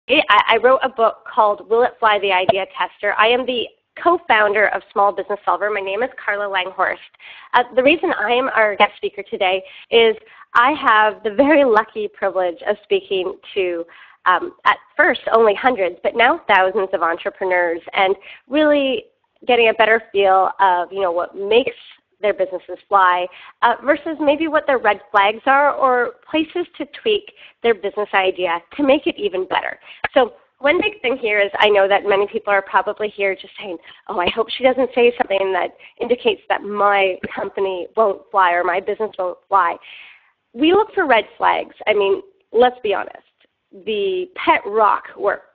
I wrote a book called Will It Fly? The Idea Tester. I am the co-founder of Small Business Solver. My name is Carla Langhorst. The reason I am our guest speaker today is I have the very lucky privilege of speaking to, at first, only hundreds, but now thousands of entrepreneurs, and really getting a better feel of what makes their businesses fly versus maybe what their red flags are or places to tweak their business idea to make it even better. So one big thing here is I know that many people are probably here just saying, oh, I hope she doesn't say something that indicates that my company won't fly or my business won't fly. We look for red flags. I mean, let's be honest. The pet rock worked.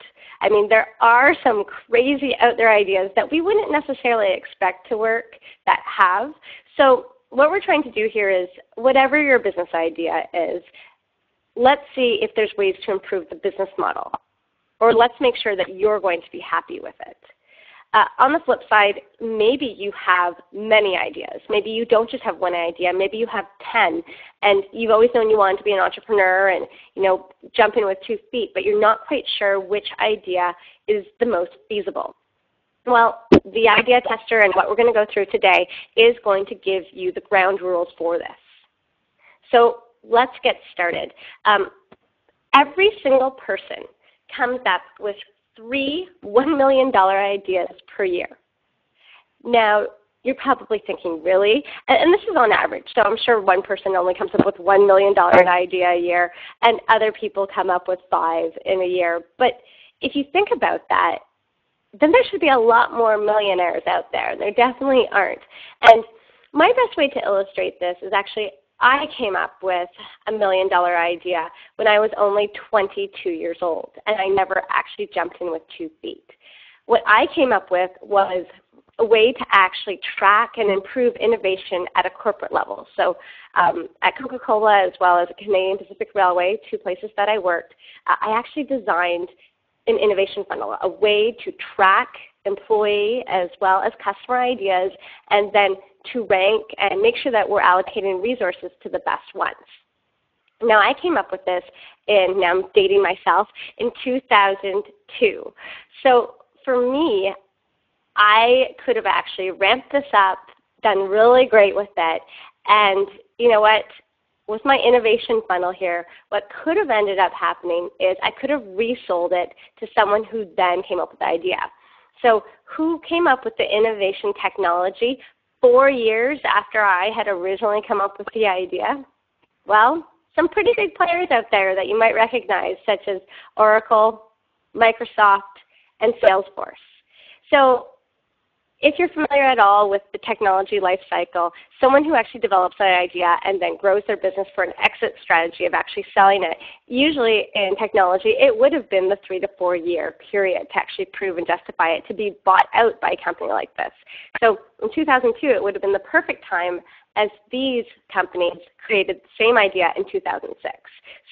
I mean, there are some crazy out there ideas that we wouldn't necessarily expect to work that have. So what we're trying to do here is whatever your business idea is, let's see if there's ways to improve the business model. Or let's make sure that you're going to be happy with it. On the flip side, maybe you have many ideas. Maybe you don't just have one idea. Maybe you have 10, and you've always known you wanted to be an entrepreneur and jump in with 2 feet, but you're not quite sure which idea is the most feasible. Well, the Idea Tester and what we're going to go through today is going to give you the ground rules for this. So let's get started. Every single person comes up with 3 $1 million ideas per year. Now, you're probably thinking, really? And this is on average, so I'm sure one person only comes up with $1 million idea a year, and other people come up with 5 in a year. But if you think about that, then there should be a lot more millionaires out there, and there definitely aren't. And my best way to illustrate this is actually I came up with a $1 million idea when I was only 22 years old, and I never actually jumped in with 2 feet. What I came up with was a way to actually track and improve innovation at a corporate level. So at Coca-Cola as well as Canadian Pacific Railway, 2 places that I worked, I actually designed an innovation funnel, a way to track employee as well as customer ideas, and then to rank and make sure that we're allocating resources to the best ones. Now, I came up with this now I'm dating myself, in 2002. So for me, I could have actually ramped this up, done really great with it, and you know what? With my innovation funnel here, what could have ended up happening is I could have resold it to someone who then came up with the idea. So who came up with the innovation technology 4 years after I had originally come up with the idea? Well, some pretty big players out there that you might recognize, such as Oracle, Microsoft, and Salesforce. So if you're familiar at all with the technology life cycle, someone who actually develops an idea and then grows their business for an exit strategy of actually selling it, usually in technology, it would have been the 3 to 4 year period to actually prove and justify it to be bought out by a company like this. So in 2002, it would have been the perfect time as these companies created the same idea in 2006.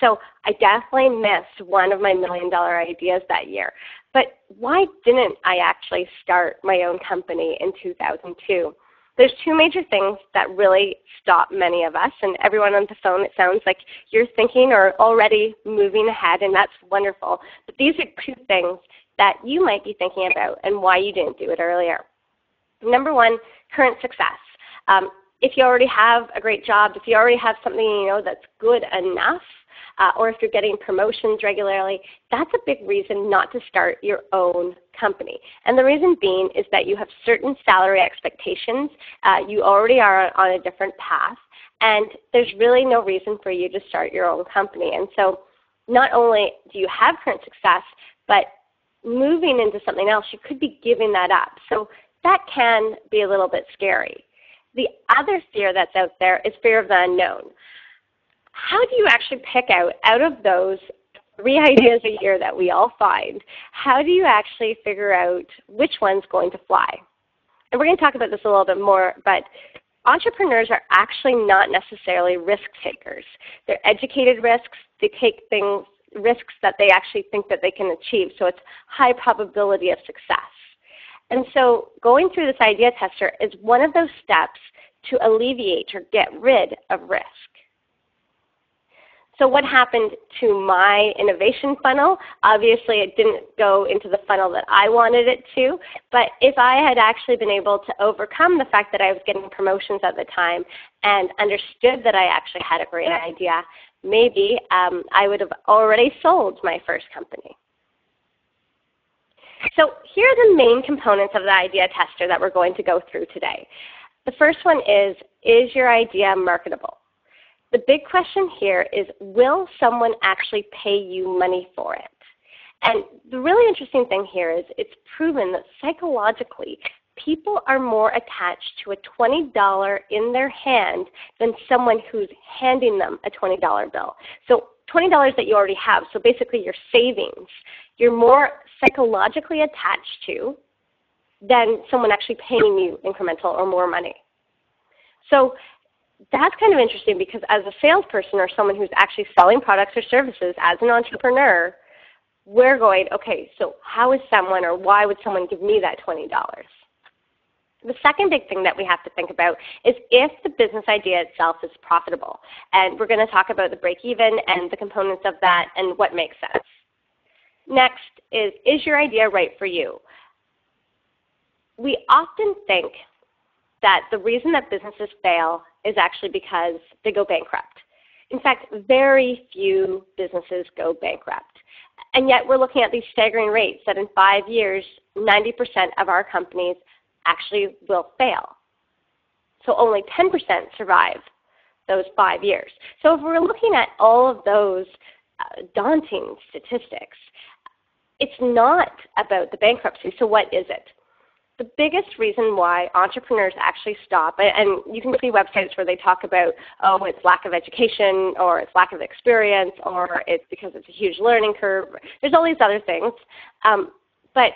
So I definitely missed one of my $1 million ideas that year. But why didn't I actually start my own company in 2002? There's 2 major things that really stop many of us, and everyone on the phone, it sounds like you're thinking or already moving ahead, and that's wonderful. But these are 2 things that you might be thinking about and why you didn't do it earlier. Number 1, current success. If you already have a great job, if you already have something that's good enough, or if you're getting promotions regularly, that's a big reason not to start your own company. And the reason being is that you have certain salary expectations. You already are on a different path, and there's really no reason for you to start your own company. And so not only do you have current success, but moving into something else, you could be giving that up. So that can be a little bit scary. The other fear that's out there is fear of the unknown. How do you actually pick out of those 3 ideas a year that we all find, how do you actually figure out which one's going to fly? And we're going to talk about this a little bit more, but entrepreneurs are actually not necessarily risk takers. They're educated risks. They take risks that they actually think that they can achieve, so it's high probability of success. And so going through this idea tester is one of those steps to alleviate or get rid of risk. So what happened to my innovation funnel? Obviously, it didn't go into the funnel that I wanted it to, but if I had actually been able to overcome the fact that I was getting promotions at the time and understood that I actually had a great idea, maybe I would have already sold my first company. So here are the main components of the idea tester that we're going to go through today. The first one is your idea marketable? The big question here is, will someone actually pay you money for it? And the really interesting thing here is it's proven that psychologically, people are more attached to a $20 in their hand than someone who's handing them a $20 bill. So $20 that you already have, so basically your savings, you're more psychologically attached to than someone actually paying you incremental or more money. So that's kind of interesting because as a salesperson or someone who's actually selling products or services as an entrepreneur, we're going, okay, so how is someone or why would someone give me that $20? The second big thing that we have to think about is if the business idea itself is profitable. And we're going to talk about the break-even and the components of that and what makes sense. Next is your idea right for you? We often think that the reason that businesses fail is actually because they go bankrupt. In fact, very few businesses go bankrupt. And yet we're looking at these staggering rates that in 5 years, 90% of our companies actually will fail. So only 10% survive those 5 years. So if we're looking at all of those daunting statistics, it's not about the bankruptcy. So what is it? The biggest reason why entrepreneurs actually stop, and you can see websites where they talk about, oh, it's lack of education, or it's lack of experience, or it's because it's a huge learning curve. There's all these other things. But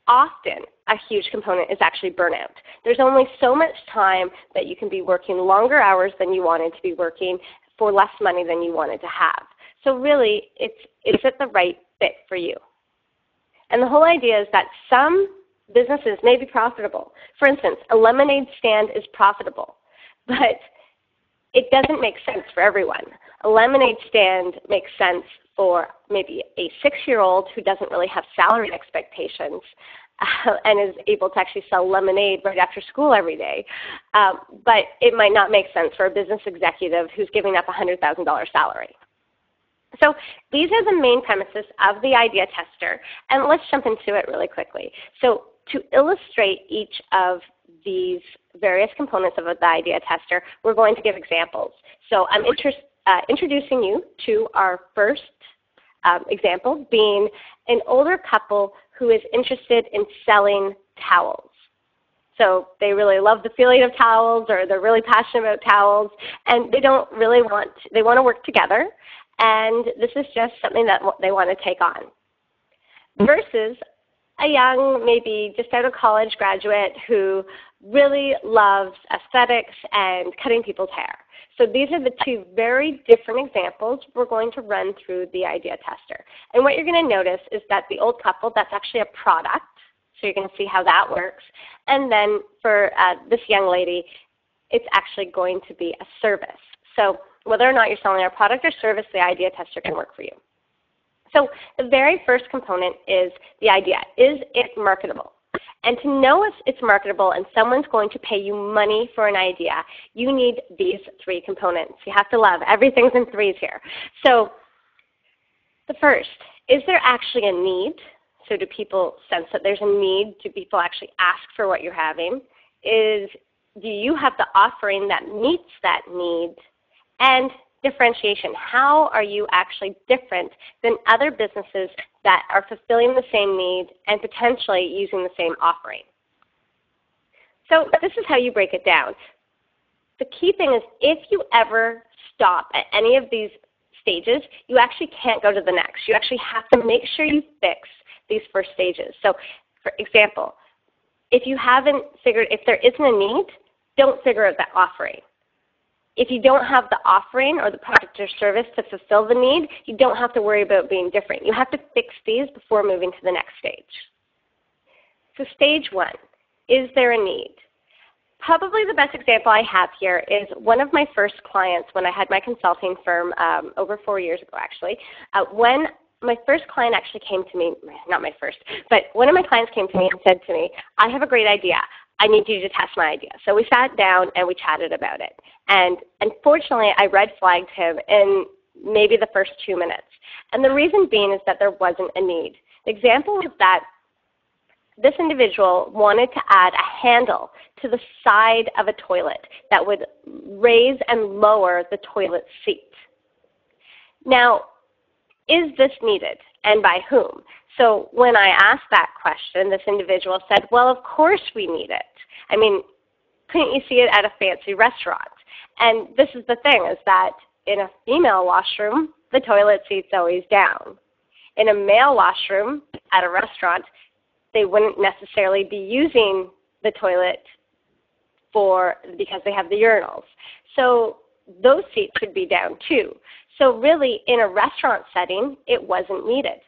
often a huge component is actually burnout. There's only so much time that you can be working longer hours than you wanted to be working for less money than you wanted to have. So really, is it the right fit for you? And the whole idea is that some businesses may be profitable. For instance, a lemonade stand is profitable, but it doesn't make sense for everyone. A lemonade stand makes sense for maybe a 6-year-old who doesn't really have salary expectations and is able to actually sell lemonade right after school every day. But it might not make sense for a business executive who's giving up a $100,000 salary. So these are the main premises of the idea tester, and let's jump into it really quickly. So to illustrate each of these various components of the idea tester, we're going to give examples. So I'm introducing you to our first example, being an older couple who is interested in selling towels. So they really love the feeling of towels, or they're really passionate about towels, and they want to work together, and this is just something that they want to take on. Versus a young, maybe just out of college graduate who really loves aesthetics and cutting people's hair. So these are the two very different examples we're going to run through the idea tester. And what you're going to notice is that the old couple, that's actually a product. So you're going to see how that works. And then for this young lady, it's actually going to be a service. So whether or not you're selling a product or service, the idea tester can work for you. So the very first component is the idea. Is it marketable? And to know if it's marketable and someone's going to pay you money for an idea, you need these 3 components. You have to love. Everything's in threes here. So the first, is there actually a need? So do people sense that there's a need? Do people actually ask for what you're having? Do you have the offering that meets that need? And differentiation. How are you actually different than other businesses that are fulfilling the same need and potentially using the same offering? So this is how you break it down. The key thing is if you ever stop at any of these stages, you actually can't go to the next. You actually have to make sure you fix these first stages. So for example, if there isn't a need, don't figure out that offering. If you don't have the offering or the product or service to fulfill the need, you don't have to worry about being different. You have to fix these before moving to the next stage. So stage 1, is there a need? Probably the best example I have here is one of my first clients when I had my consulting firm over 4 years ago actually. When my first client actually came to me, not my first, but one of my clients came to me and said to me, I have a great idea. I need you to test my idea. So we sat down and we chatted about it. And unfortunately, I red flagged him in maybe the first 2 minutes. And the reason being is that there wasn't a need. The example was that this individual wanted to add a handle to the side of a toilet that would raise and lower the toilet seat. Now, is this needed, and by whom? So when I asked that question, this individual said, well, of course we need it. I mean, couldn't you see it at a fancy restaurant? And this is the thing, is that in a female washroom, the toilet seat's always down. In a male washroom at a restaurant, they wouldn't necessarily be using the toilet because they have the urinals. So those seats should be down too. So really, in a restaurant setting, it wasn't needed.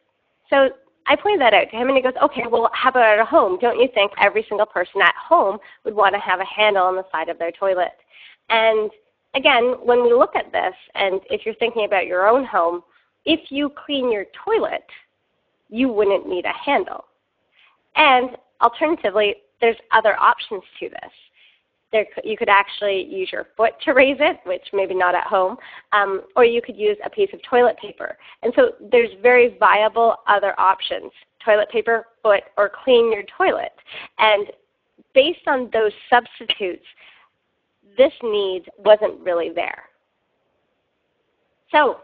So I pointed that out to him, and he goes, okay, well, how about at home? Don't you think every single person at home would want to have a handle on the side of their toilet? And again, when we look at this, and if you're thinking about your own home, if you clean your toilet, you wouldn't need a handle. And alternatively, there's other options to this. You could actually use your foot to raise it, which maybe not at home, or you could use a piece of toilet paper. And so there's very viable other options, toilet paper, foot, or clean your toilet. And based on those substitutes, this need wasn't really there. So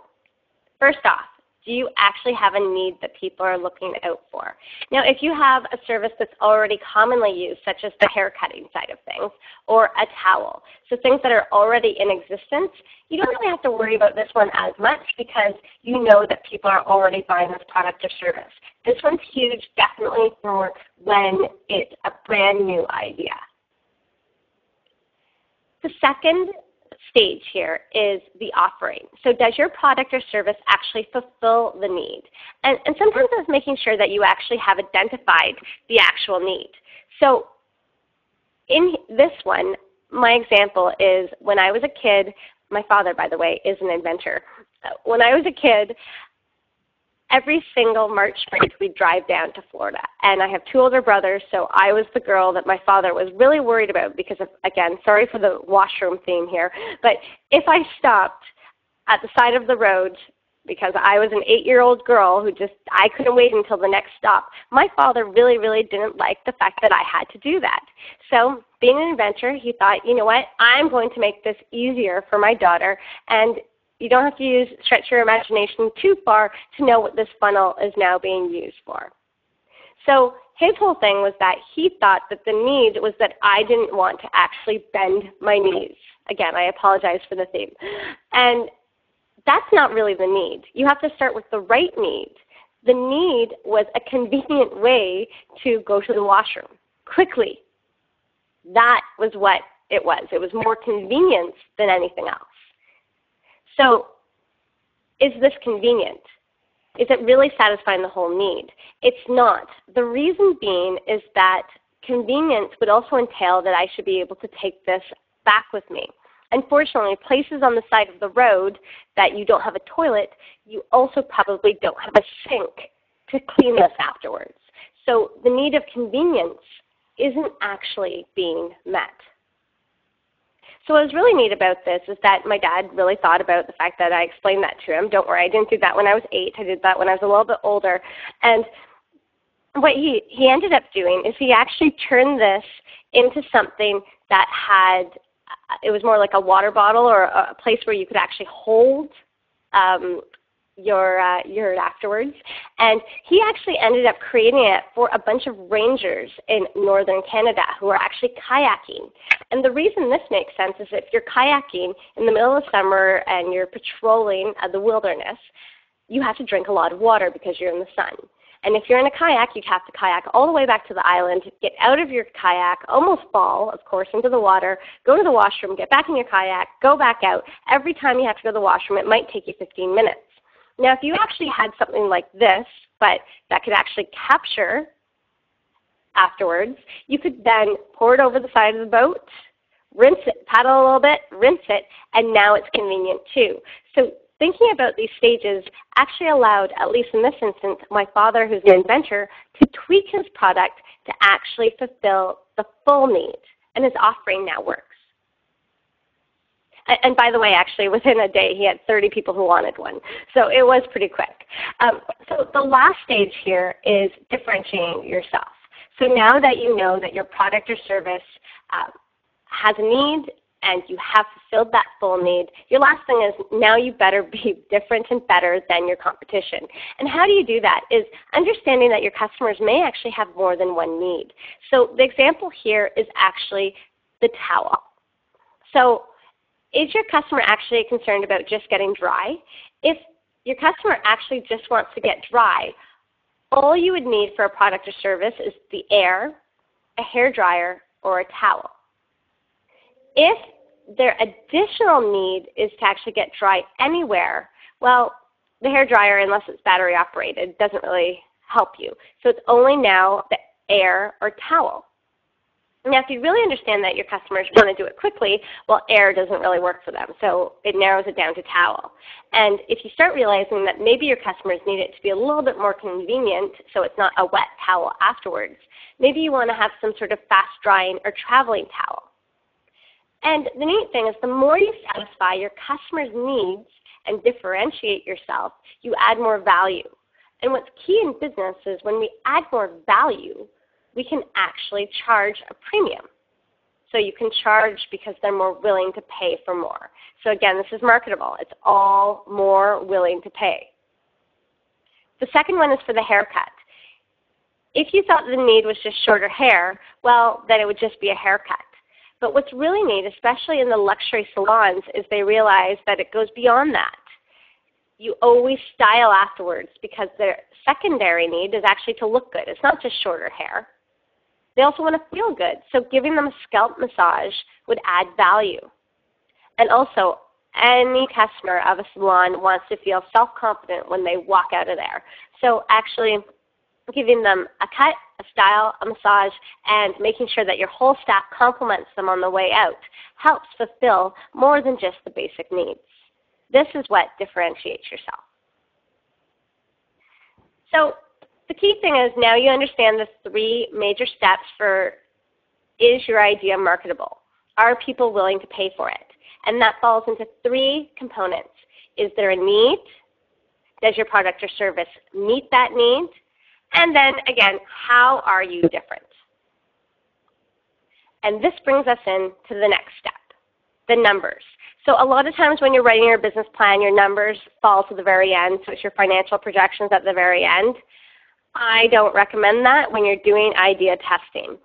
first off, do you actually have a need that people are looking out for? Now, if you have a service that's already commonly used, such as the hair cutting side of things, or a towel, so things that are already in existence, you don't really have to worry about this one as much because you know that people are already buying this product or service. This one's huge, definitely for when it's a brand new idea. The second stage here is the offering. So does your product or service actually fulfill the need? And sometimes it's making sure that you actually have identified the actual need. So in this one, my example is when I was a kid, my father, by the way, is an inventor. When I was a kid, every single March break, we'd drive down to Florida. And I have 2 older brothers, so I was the girl that my father was really worried about because of, again, sorry for the washroom theme here, but if I stopped at the side of the road because I was an 8-year-old girl who I couldn't wait until the next stop, my father really, really didn't like the fact that I had to do that. So being an inventor, he thought, you know what, I'm going to make this easier for my daughter, and you don't have to stretch your imagination too far to know what this funnel is now being used for. So his whole thing was that he thought that the need was that I didn't want to actually bend my knees. Again, I apologize for the theme. And that's not really the need. You have to start with the right need. The need was a convenient way to go to the washroom quickly. That was what it was. It was more convenience than anything else. So is this convenient? Is it really satisfying the whole need? It's not. The reason being is that convenience would also entail that I should be able to take this back with me. Unfortunately, places on the side of the road that you don't have a toilet, you also probably don't have a sink to clean this afterwards. So the need of convenience isn't actually being met. So what was really neat about this is that my dad really thought about the fact that I explained that to him. Don't worry, I didn't do that when I was 8. I did that when I was a little bit older. And what he ended up doing is he actually turned this into something that had, it was more like a water bottle or a place where you could actually hold your afterwards. And he actually ended up creating it for a bunch of rangers in northern Canada who are actually kayaking. And the reason this makes sense is if you're kayaking in the middle of summer and you're patrolling the wilderness, you have to drink a lot of water because you're in the sun. And if you're in a kayak, you'd have to kayak all the way back to the island, get out of your kayak, almost fall, of course, into the water, go to the washroom, get back in your kayak, go back out. Every time you have to go to the washroom, it might take you 15 minutes. Now, if you actually had something like this, but that could actually capture afterwards, you could then pour it over the side of the boat, rinse it, paddle a little bit, rinse it, and now it's convenient too. So thinking about these stages actually allowed, at least in this instance, my father, who's an inventor, to tweak his product to actually fulfill the full need, and his offering now works. And by the way, actually, within a day, he had 30 people who wanted one. So it was pretty quick. So the last stage here is differentiating yourself. So now that you know that your product or service has a need and you have fulfilled that full need, your last thing is now you better be different and better than your competition. And how do you do that is understanding that your customers may actually have more than one need. So the example here is actually the towel. So is your customer actually concerned about just getting dry? If your customer actually just wants to get dry, all you would need for a product or service is the air, a hair dryer, or a towel. If their additional need is to actually get dry anywhere, well, the hair dryer, unless it's battery operated, doesn't really help you. So it's only now the air or towel. Now, if you really understand that your customers want to do it quickly, well, air doesn't really work for them, so it narrows it down to towel. And if you start realizing that maybe your customers need it to be a little bit more convenient, so it's not a wet towel afterwards, maybe you want to have some sort of fast-drying or traveling towel. And the neat thing is the more you satisfy your customers' needs and differentiate yourself, you add more value. And what's key in business is when we add more value, we can actually charge a premium. So you can charge because they're more willing to pay for more. So again, this is marketable. It's all more willing to pay. The second one is for the haircut. If you thought the need was just shorter hair, well, then it would just be a haircut. But what's really neat, especially in the luxury salons, is they realize that it goes beyond that. You always style afterwards because their secondary need is actually to look good. It's not just shorter hair. They also want to feel good, so giving them a scalp massage would add value. And also, any customer of a salon wants to feel self-confident when they walk out of there. So actually giving them a cut, a style, a massage, and making sure that your whole staff compliments them on the way out helps fulfill more than just the basic needs. This is what differentiates yourself. So the key thing is now you understand the three major steps for, is your idea marketable? Are people willing to pay for it? And that falls into three components. Is there a need? Does your product or service meet that need? And then again, how are you different? And this brings us in to the next step, the numbers. So a lot of times when you're writing your business plan, your numbers fall to the very end, so it's your financial projections at the very end. I don't recommend that when you're doing idea testing.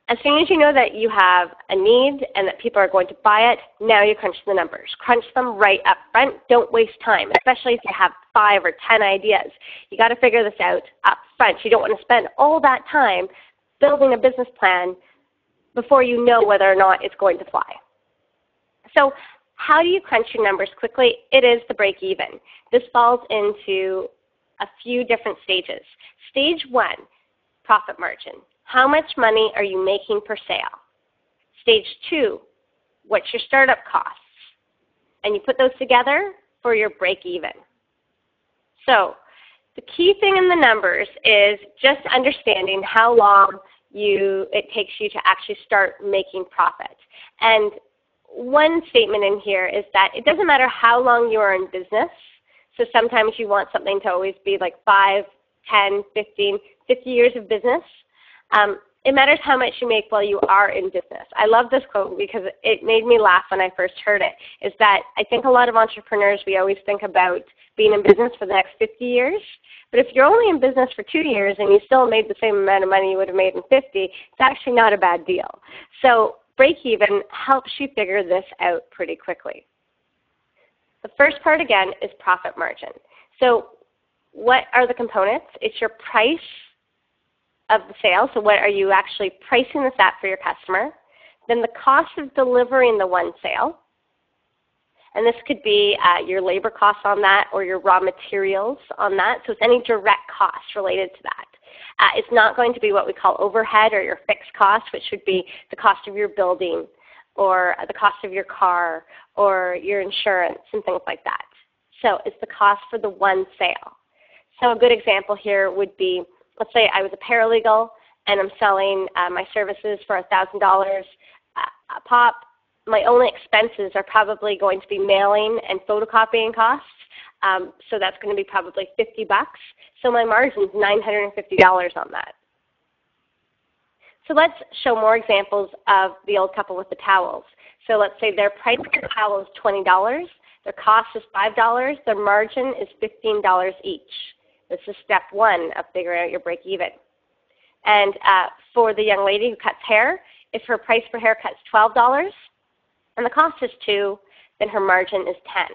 As soon as you know that you have a need and that people are going to buy it, now you crunch the numbers. Crunch them right up front. Don't waste time, especially if you have 5 or 10 ideas. You got to figure this out up front. You don't want to spend all that time building a business plan before you know whether or not it's going to fly. So how do you crunch your numbers quickly? It is the break even. This falls into a few different stages. Stage 1, profit margin. How much money are you making per sale? Stage 2, what's your startup costs? And you put those together for your break even. So the key thing in the numbers is just understanding how long it takes you to actually start making profit. And one statement in here is that it doesn't matter how long you are in business. So sometimes you want something to always be like 5, 10, 15, 50 years of business. It matters how much you make while you are in business. I love this quote because it made me laugh when I first heard it, is that I think a lot of entrepreneurs, we always think about being in business for the next 50 years. But if you're only in business for 2 years and you still made the same amount of money you would have made in 50, it's actually not a bad deal. So break even helps you figure this out pretty quickly. The first part, again, is profit margin. So what are the components? It's your price of the sale. So what are you actually pricing this at for your customer? Then the cost of delivering the one sale. And this could be your labor costs on that or your raw materials on that. So it's any direct costs related to that. It's not going to be what we call overhead or your fixed cost, which would be the cost of your building or the cost of your car, or your insurance, and things like that. So it's the cost for the one sale. So a good example here would be, let's say I was a paralegal and I'm selling my services for $1,000 a pop. My only expenses are probably going to be mailing and photocopying costs. So that's going to be probably $50. So my margin is $950 on that. So let's show more examples of the old couple with the towels. So let's say their price per towel is $20. Their cost is $5. Their margin is $15 each. This is step one of figuring out your break even. And for the young lady who cuts hair, if her price per haircut is $12 and the cost is $2, then her margin is $10.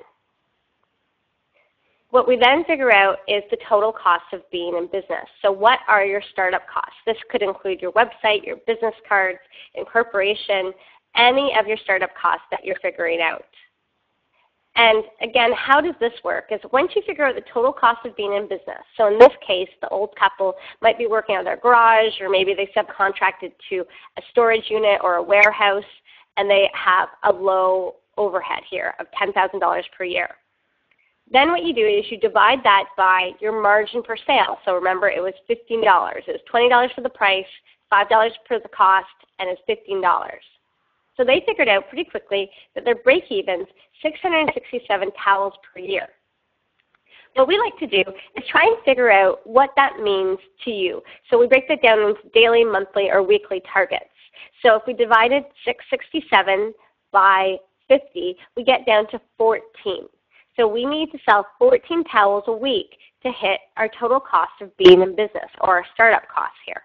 What we then figure out is the total cost of being in business. So what are your startup costs? This could include your website, your business cards, incorporation, any of your startup costs that you're figuring out. And again, how does this work? Is once you figure out the total cost of being in business, so in this case, the old couple might be working out of their garage, or maybe they subcontracted to a storage unit or a warehouse, and they have a low overhead here of $10,000 per year. Then what you do is you divide that by your margin per sale. So remember, it was $15. It was $20 for the price, $5 for the cost, and it's $15. So they figured out pretty quickly that their break-even's 667 towels per year. What we like to do is try and figure out what that means to you. So we break that down into daily, monthly, or weekly targets. So if we divided 667 by 50, we get down to 14. So we need to sell 14 towels a week to hit our total cost of being in business, or our startup costs here.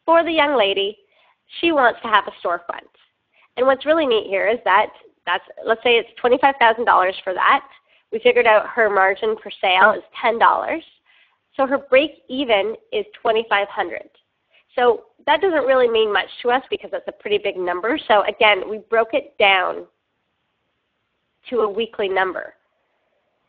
For the young lady, she wants to have a storefront. And what's really neat here is let's say it's $25,000 for that. We figured out her margin per sale is $10. So her break even is $2,500. So that doesn't really mean much to us because that's a pretty big number. So again, we broke it down to a weekly number.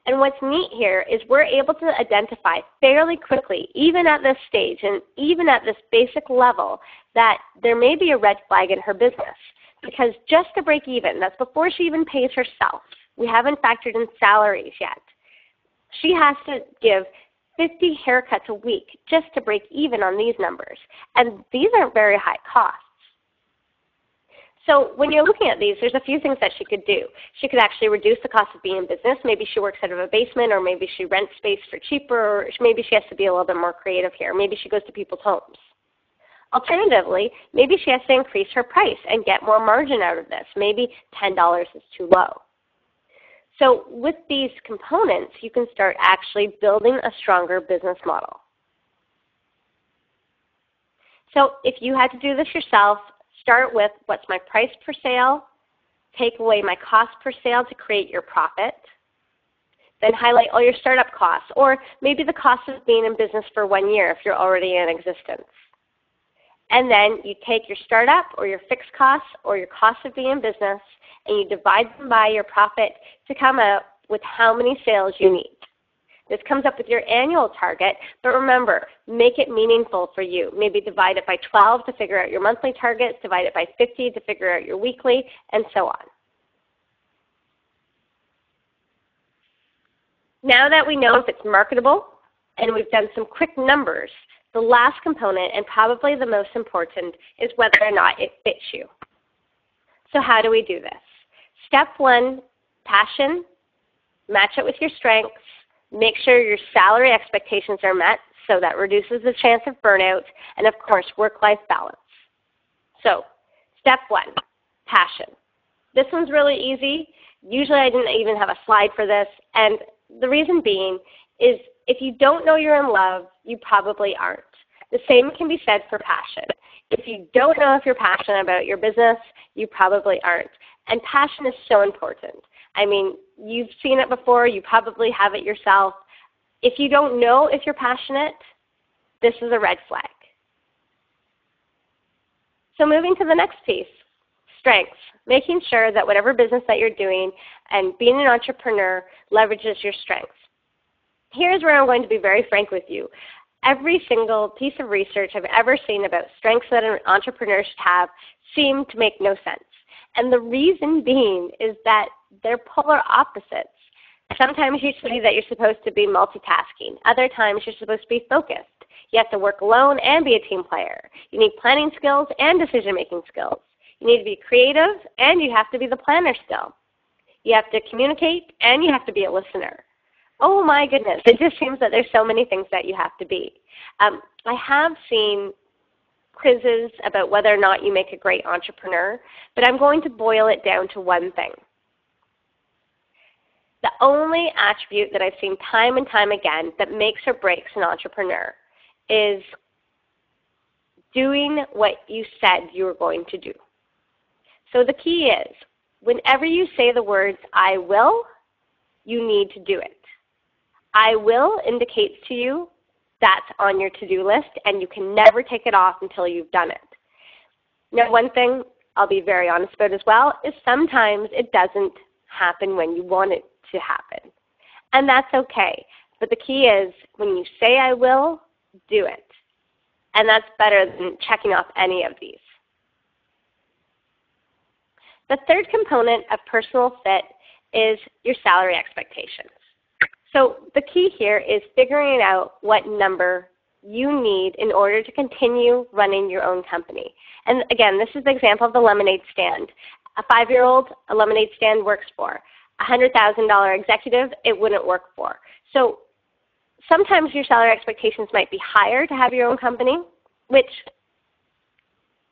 And what's neat here is we're able to identify fairly quickly, even at this stage and even at this basic level, that there may be a red flag in her business. Because just to break even, that's before she even pays herself. We haven't factored in salaries yet. She has to give 50 haircuts a week just to break even on these numbers. And these aren't very high costs. So when you're looking at these, there's a few things that she could do. She could actually reduce the cost of being in business. Maybe she works out of a basement, or maybe she rents space for cheaper, or maybe she has to be a little bit more creative here. Maybe she goes to people's homes. Alternatively, maybe she has to increase her price and get more margin out of this. Maybe $10 is too low. So with these components, you can start actually building a stronger business model. So if you had to do this yourself, start with what's my price per sale, take away my cost per sale to create your profit, then highlight all your startup costs, or maybe the cost of being in business for 1 year if you're already in existence. And then you take your startup or your fixed costs or your cost of being in business, and you divide them by your profit to come up with how many sales you need. This comes up with your annual target, but remember, make it meaningful for you. Maybe divide it by 12 to figure out your monthly targets, divide it by 50 to figure out your weekly, and so on. Now that we know if it's marketable and we've done some quick numbers, the last component, and probably the most important, is whether or not it fits you. So how do we do this? Step one, passion. Match it with your strengths. Make sure your salary expectations are met, so that reduces the chance of burnout, and of course, work-life balance. So step one, passion. This one's really easy. Usually I didn't even have a slide for this, and the reason being is if you don't know you're in love, you probably aren't. The same can be said for passion. If you don't know if you're passionate about your business, you probably aren't. And passion is so important. I mean, you've seen it before. You probably have it yourself. If you don't know if you're passionate, this is a red flag. So moving to the next piece, strengths. Making sure that whatever business that you're doing and being an entrepreneur leverages your strengths. Here's where I'm going to be very frank with you. Every single piece of research I've ever seen about strengths that an entrepreneur should have seem to make no sense. And the reason being is that they're polar opposites. Sometimes you see that you're supposed to be multitasking. Other times you're supposed to be focused. You have to work alone and be a team player. You need planning skills and decision-making skills. You need to be creative and you have to be the planner still. You have to communicate and you have to be a listener. Oh my goodness, it just seems that there's so many things that you have to be. I have seen quizzes about whether or not you make a great entrepreneur, but I'm going to boil it down to one thing. The only attribute that I've seen time and time again that makes or breaks an entrepreneur is doing what you said you were going to do. So the key is, whenever you say the words, I will, you need to do it. I will indicates to you that's on your to-do list and you can never take it off until you've done it. Now one thing I'll be very honest about as well is sometimes it doesn't happen when you want it to happen. And that's okay. But the key is when you say I will, do it. And that's better than checking off any of these. The third component of personal fit is your salary expectations. So the key here is figuring out what number you need in order to continue running your own company. And again, this is the example of the lemonade stand. A 5-year-old, a lemonade stand works for. A $100,000 executive, it wouldn't work for. So sometimes your salary expectations might be higher to have your own company, which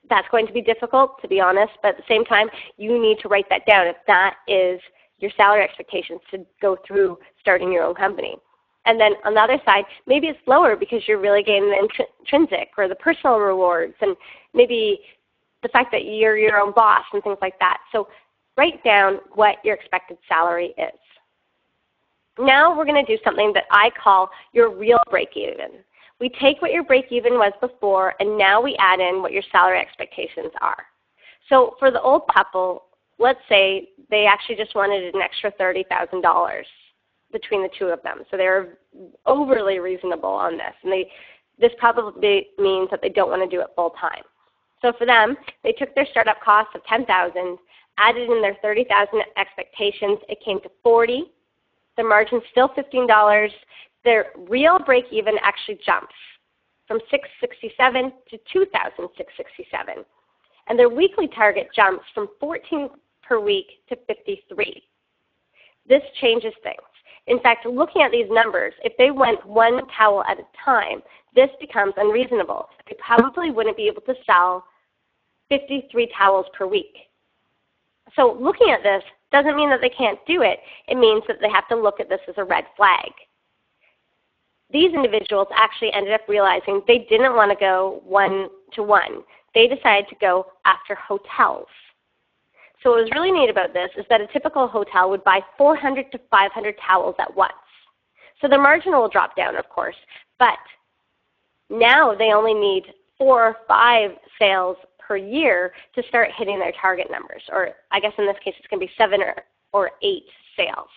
that's going to be difficult, to be honest, but at the same time, you need to write that down if that is your salary expectations to go through starting your own company. And then on the other side, maybe it's lower because you're really getting the intrinsic or the personal rewards and maybe the fact that you're your own boss and things like that. So write down what your expected salary is. Now we're going to do something that I call your real break-even. We take what your break-even was before and now we add in what your salary expectations are. So for the old couple, let's say they actually just wanted an extra $30,000 between the two of them. So they're overly reasonable on this. And this probably means that they don't want to do it full time. So for them, they took their startup cost of $10,000, added in their $30,000 expectations. It came to $40,000. The margin's still $15. Their real break-even actually jumps from $667 to $2,667. And their weekly target jumps from 14 per week to 53. This changes things. In fact, looking at these numbers, if they went one towel at a time, this becomes unreasonable. They probably wouldn't be able to sell 53 towels per week. So looking at this doesn't mean that they can't do it. It means that they have to look at this as a red flag. These individuals actually ended up realizing they didn't want to go one-to-one. They decided to go after hotels. So what was really neat about this is that a typical hotel would buy 400 to 500 towels at once. So the margin will drop down, of course, but now they only need 4 or 5 sales per year to start hitting their target numbers. Or I guess in this case it's going to be 7 or 8 sales.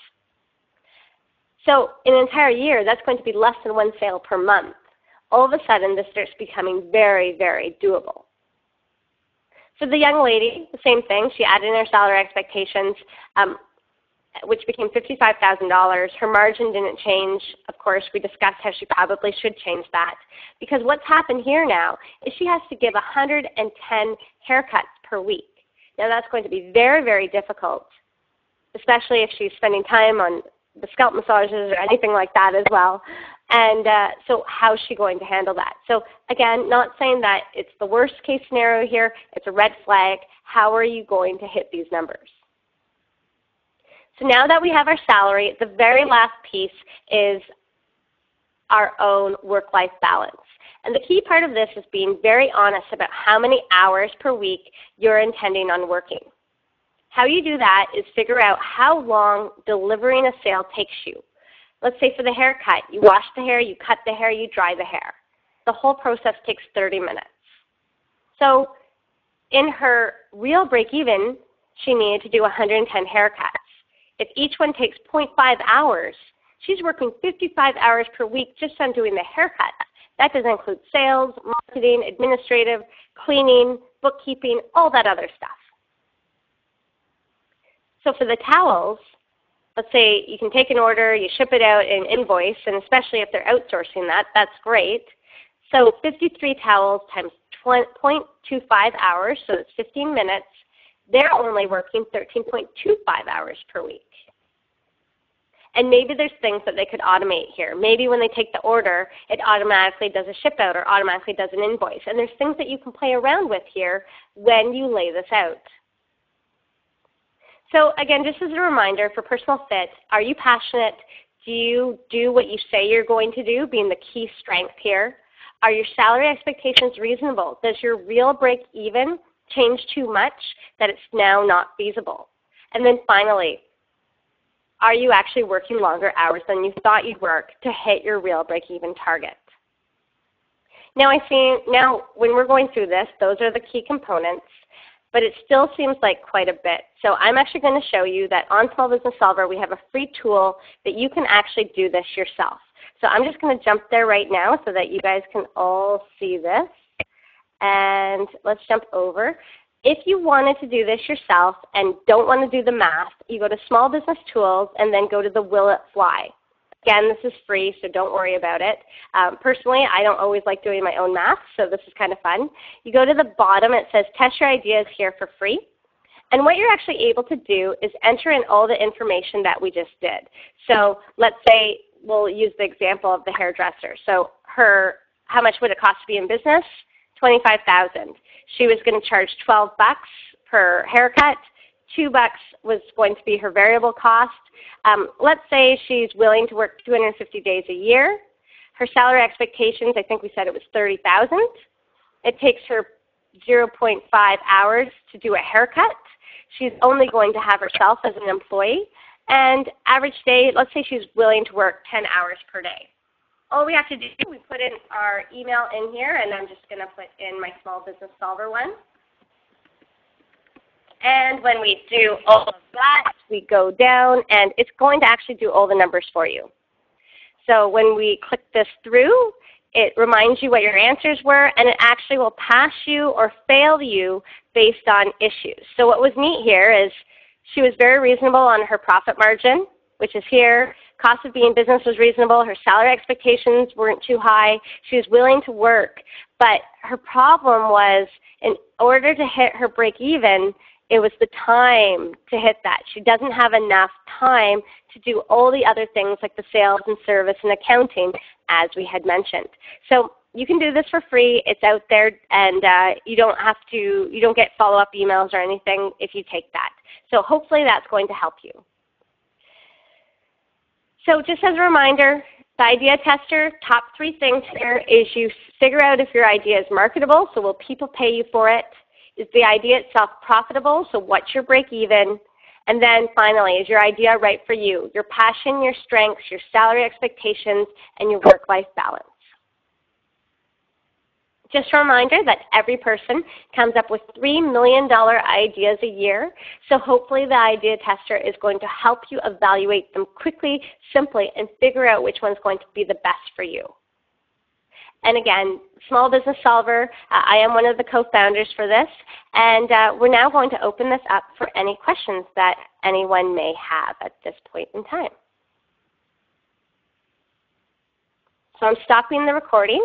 So in an entire year, that's going to be less than 1 sale per month. All of a sudden, this starts becoming very, very doable. For the young lady, the same thing. She added in her salary expectations, which became $55,000. Her margin didn't change. Of course, we discussed how she probably should change that. Because what's happened here now is she has to give 110 haircuts per week. Now that's going to be very, very difficult, especially if she's spending time on the scalp massages or anything like that as well. And so how is she going to handle that? So again, not saying that it's the worst case scenario here. It's a red flag. How are you going to hit these numbers? So now that we have our salary, the very last piece is our own work-life balance. And the key part of this is being very honest about how many hours per week you're intending on working. How you do that is figure out how long delivering a sale takes you. Let's say for the haircut, you wash the hair, you cut the hair, you dry the hair. The whole process takes 30 minutes. So in her real break-even, she needed to do 110 haircuts. If each one takes 0.5 hours, she's working 55 hours per week just on doing the haircuts. That doesn't include sales, marketing, administrative, cleaning, bookkeeping, all that other stuff. So for the towels, let's say you can take an order, you ship it out and invoice, and especially if they're outsourcing that, that's great. So 53 towels times 0.25 hours, so it's 15 minutes. They're only working 13.25 hours per week. And maybe there's things that they could automate here. Maybe when they take the order, it automatically does a ship out or automatically does an invoice. And there's things that you can play around with here when you lay this out. So again, just as a reminder for personal fit, are you passionate? Do you do what you say you're going to do, being the key strength here? Are your salary expectations reasonable? Does your real break even change too much that it's now not feasible? And then finally, are you actually working longer hours than you thought you'd work to hit your real break even target? Now when we're going through this, those are the key components, but it still seems like quite a bit. So I'm actually going to show you that on Small Business Solver we have a free tool that you can actually do this yourself. So I'm just going to jump there right now so that you guys can all see this. And let's jump over. If you wanted to do this yourself and don't want to do the math, you go to Small Business Tools and then go to the Will It Fly. Again, this is free, so don't worry about it. Personally, I don't always like doing my own math, so this is kind of fun. You go to the bottom, it says Test Your Ideas here for free. And what you're actually able to do is enter in all the information that we just did. So let's say we'll use the example of the hairdresser. So how much would it cost to be in business? $25,000. She was going to charge $12 per haircut. $2 was going to be her variable cost. Let's say she's willing to work 250 days a year. Her salary expectations, I think we said it was $30,000. It takes her 0.5 hours to do a haircut. She's only going to have herself as an employee. And average day, let's say she's willing to work 10 hours per day. All we have to do, we put in our email in here, and I'm just going to put in my Small Business Solver one. And when we do all of that, we go down, and it's going to actually do all the numbers for you. So when we click this through, it reminds you what your answers were, and it actually will pass you or fail you based on issues. So what was neat here is she was very reasonable on her profit margin, which is here. Cost of being business was reasonable. Her salary expectations weren't too high. She was willing to work. But her problem was in order to hit her break even, it was the time to hit that. She doesn't have enough time to do all the other things like the sales and service and accounting as we had mentioned. So you can do this for free. It's out there, and you don't get follow-up emails or anything if you take that. So hopefully that's going to help you. So just as a reminder, the idea tester, top 3 things here is you figure out if your idea is marketable, so will people pay you for it? Is the idea itself profitable, so what's your break even? And then finally, is your idea right for you? Your passion, your strengths, your salary expectations, and your work-life balance. Just a reminder that every person comes up with $3 million ideas a year, so hopefully the idea tester is going to help you evaluate them quickly, simply, and figure out which one's going to be the best for you. And again, Small Business Solver, I am one of the co-founders for this, and we're now going to open this up for any questions that anyone may have at this point in time. So I'm stopping the recording.